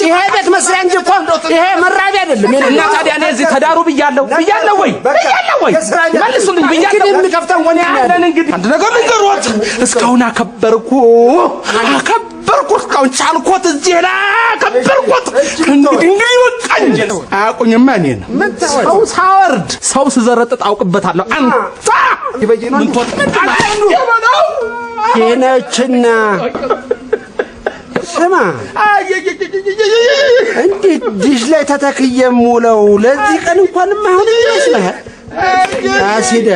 ይሄ ቤት መስሪያ እንጂ እኮ ይሄ መራቢያ አይደለም። እና ታዲያ እኔ እዚህ ተዳሩ ብያለሁ ወይ መልሱልኝ ብያለሁ። የሚከፍተው ወኔ ያለን እንግዲህ አንድ ነገር ልንገሮት እስካሁን አከበርኩ እስካሁን ቻልኩት እዚህ ላይ አከበርኩት። እንግዲህ ወጣኝ አያውቁኝማ እኔን ሰው ሳወርድ ሰው ስዘረጥጥ አውቅበታለሁ። አንተ ምን የነችና ስማ እንዴት ዲሽ ላይ ተተክየም ውለው ለዚህ ቀን እንኳን ማሁን ይመስላል አሲዳ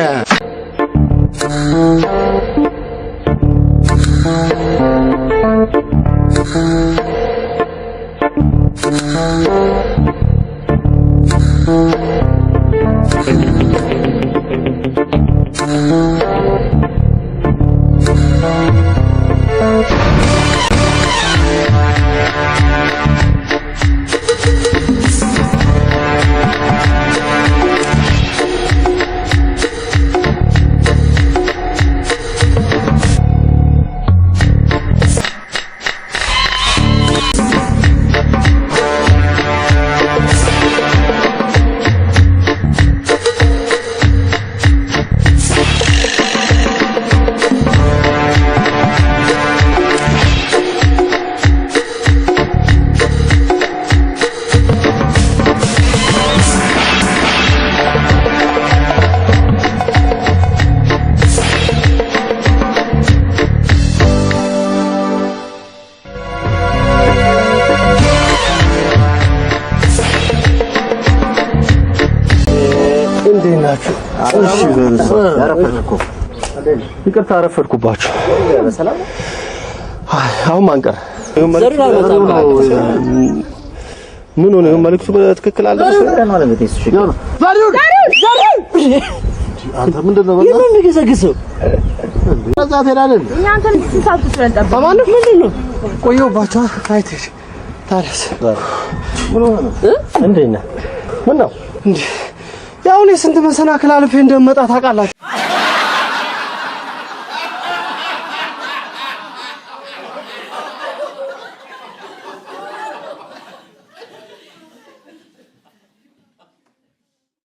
እሺ ያረፈድኩ ይቅርታ አረፈድኩባችሁ። በሰላም አሁን ማንቀር ምን ሆነ? መልእክቱ በትክክል አልደረሰም ማለት ነው። እሺ አንተ ምንድነው በቃ የሚገሰግሰው እዛ ተራለን እናንተ ልትሳቱ ስለጠባ ማለት ምንድነው? ቆየውባችሁ አይተሽ ታዲያስ ምን ሆነ? እንዴና ምን ነው እንዴ? ያው ለስንት መሰናክል አልፌ እንደመጣ ታውቃላችሁ።